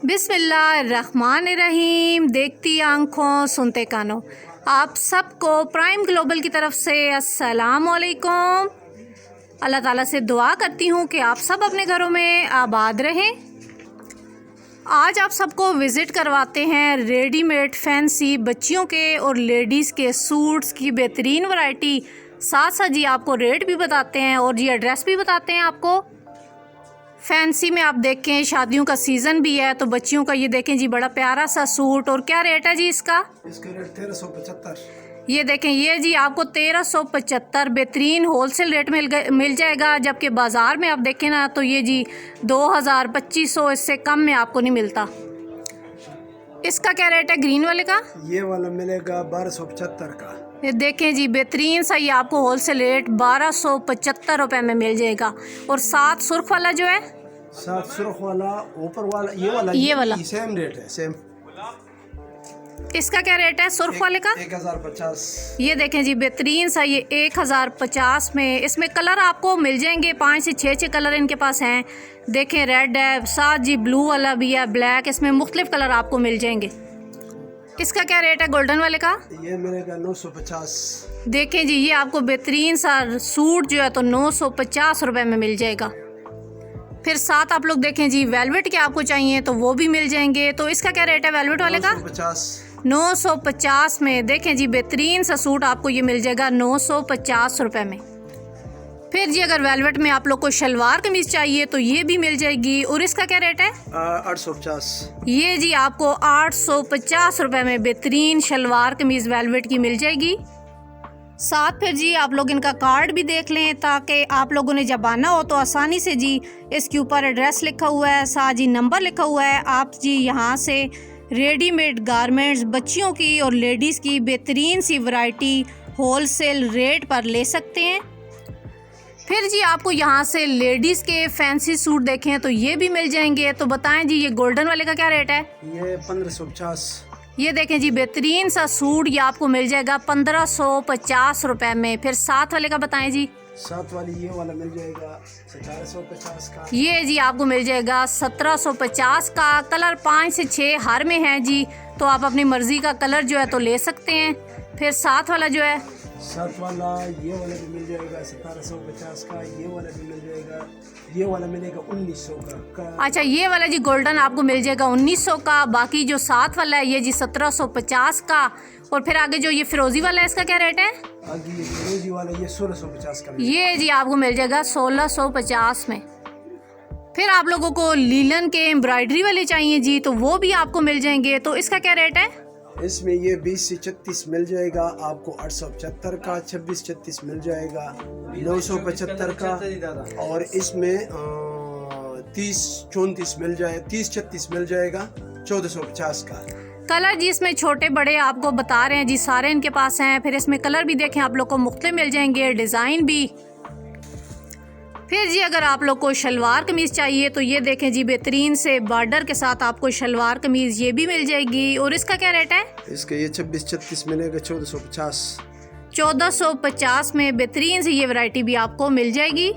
बिस्मिल्लाहिर्रहमानिर्रहीम। देखती आँखों सुनते कानों, आप सबको प्राइम ग्लोबल की तरफ से अस्सलाम वालेकुम। अल्लाह ताला से दुआ करती हूँ कि आप सब अपने घरों में आबाद रहें। आज आप सबको विज़िट करवाते हैं रेडीमेड फैंसी बच्चियों के और लेडीज़ के सूट्स की बेहतरीन वैरायटी। साथ साथ जी आपको रेट भी बताते हैं और जी एड्रेस भी बताते हैं आपको। फैंसी में आप देखें शादियों का सीज़न भी है, तो बच्चियों का ये देखें जी बड़ा प्यारा सा सूट। और क्या रेट है जी इसका? इसका रेट 1375। ये देखें ये जी आपको 1375 बेहतरीन होलसेल रेट मिल जाएगा। जबकि बाज़ार में आप देखें ना तो ये जी 2000-2500 इससे कम में आपको नहीं मिलता। इसका क्या रेट है ग्रीन वाले का? ये वाला मिलेगा 1275 का। ये देखें जी बेहतरीन सा ये आपको होलसेल रेट 1275 रुपये में मिल जाएगा। और साथ सुर्ख वाला जो है, साथ सुर्ख वाला ऊपर वाला ये वाला सेम रेट है, सेम। इसका क्या रेट है सुर्ख वाले का? 1050। ये देखें जी बेहतरीन सा ये 1050 में। इसमें कलर आपको मिल जाएंगे 5 से 6 कलर इनके पास हैं। देखें रेड है, साथ जी ब्लू वाला भी है, ब्लैक, इसमें मुख्तलिफ कलर आपको मिल जाएंगे। इसका क्या रेट है गोल्डन वाले का? ये मिलेगा 950। देखें जी ये आपको बेहतरीन सा सूट जो है तो 950 रुपये में मिल जाएगा। फिर साथ आप लोग देखें जी वेलवेट के आपको चाहिए तो वो भी मिल जाएंगे। तो इसका क्या रेट है वेलवेट वाले का? 950 में। देखें जी बेहतरीन सा सूट आपको ये मिल जाएगा 950 रुपये में। फिर जी अगर वेलवेट में आप लोग को शलवार कमीज चाहिए तो ये भी मिल जाएगी। और इसका क्या रेट है? 850। ये जी आपको 850 रुपये में बेहतरीन शलवार कमीज वेलवेट की मिल जाएगी। साथ फिर जी आप लोग इनका कार्ड भी देख लें ताकि आप लोगों ने जब आना हो तो आसानी से जी इसके ऊपर एड्रेस लिखा हुआ है, साथ जी नंबर लिखा हुआ है। आप जी यहाँ से रेडीमेड गारमेंट्स बच्चियों की और लेडीज़ की बेहतरीन सी वैरायटी होलसेल रेट पर ले सकते हैं। फिर जी आपको यहाँ से लेडीज़ के फैंसी सूट देखें तो ये भी मिल जाएंगे। तो बताएं जी ये गोल्डन वाले का क्या रेट है? ये 1550। ये देखें जी बेहतरीन सा सूट ये आपको मिल जाएगा 1550 रुपये में। फिर साथ वाले का बताएं जी। साथ वाली ये वाला मिल जाएगा 1750 का। ये जी आपको मिल जाएगा 1750 का। कलर 5 से 6 हर में है जी, तो आप अपनी मर्ज़ी का कलर जो है तो ले सकते हैं। फिर साथ वाला जो है, साथ वाला ये वाला भी मिल जाएगा 1750 का। ये वाला भी मिल जाएगा, ये वाला मिलेगा 1900 का। अच्छा ये वाला जी गोल्डन आपको मिल जाएगा 1900 का। बाकी जो साथ वाला है ये जी 1750 का। और फिर आगे जो ये फिरोजी वाला है इसका क्या रेट है? आगे ये फिरोजी वाला ये 1650 का। ये जी आपको मिल जाएगा 1650 में। फिर आप लोगों को लीलन के एम्ब्रॉयडरी वाले चाहिए जी तो वो भी आपको मिल जाएंगे। तो इसका क्या रेट है? इसमें ये 20 से 36 मिल जाएगा आपको 875 का। 26-36 मिल जाएगा 975 का। और इसमें 30-34 मिल जाए, 30-36 मिल जाएगा 1450 का। कलर जी इसमें छोटे बड़े आपको बता रहे हैं जी, सारे इनके पास हैं। फिर इसमें कलर भी देखें आप लोग को मुख्तलिफ मिल जाएंगे, डिज़ाइन भी। फिर जी अगर आप लोग को शलवार कमीज़ चाहिए तो ये देखें जी बेहतरीन से बॉर्डर के साथ आपको शलवार कमीज़ ये भी मिल जाएगी। और इसका क्या रेट है? इसका ये 26-36 मिलेगा 1450। 1450 में बेहतरीन से ये वैरायटी भी आपको मिल जाएगी।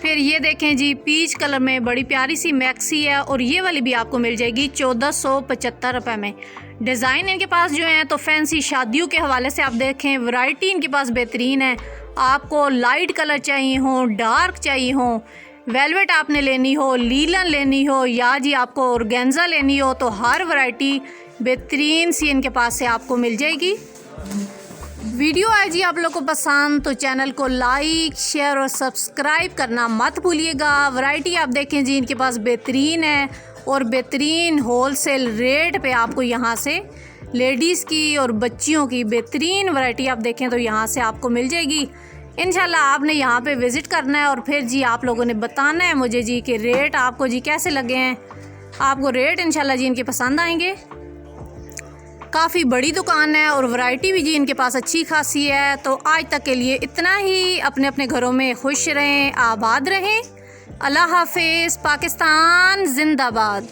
फिर ये देखें जी पीच कलर में बड़ी प्यारी सी मैक्सी है और ये वाली भी आपको मिल जाएगी 1475 रुपये में। डिज़ाइन इनके पास जो हैं तो फैंसी शादियों के हवाले से आप देखें वैरायटी इनके पास बेहतरीन है। आपको लाइट कलर चाहिए हो, डार्क चाहिए हो, वेलवेट आपने लेनी हो, लीलन लेनी हो या जी आपको ऑर्गेन्जा लेनी हो, तो हर वैरायटी बेहतरीन सी इनके पास से आपको मिल जाएगी। वीडियो आए जी आप लोग को पसंद तो चैनल को लाइक शेयर और सब्सक्राइब करना मत भूलिएगा। वैरायटी आप देखें जी इनके पास बेहतरीन है और बेहतरीन होलसेल रेट पे आपको यहाँ से लेडीज़ की और बच्चियों की बेहतरीन वैरायटी आप देखें तो यहाँ से आपको मिल जाएगी। इंशाल्लाह आपने यहाँ पे विज़िट करना है और फिर जी आप लोगों ने बताना है मुझे जी कि रेट आपको जी कैसे लगे हैं। आपको रेट इंशाल्लाह जी इनके पसंद आएंगे। काफ़ी बड़ी दुकान है और वैरायटी भी जी इनके पास अच्छी खासी है। तो आज तक के लिए इतना ही। अपने अपने घरों में खुश रहें, आबाद रहें। अल्लाह हाफिज़। पाकिस्तान जिंदाबाद।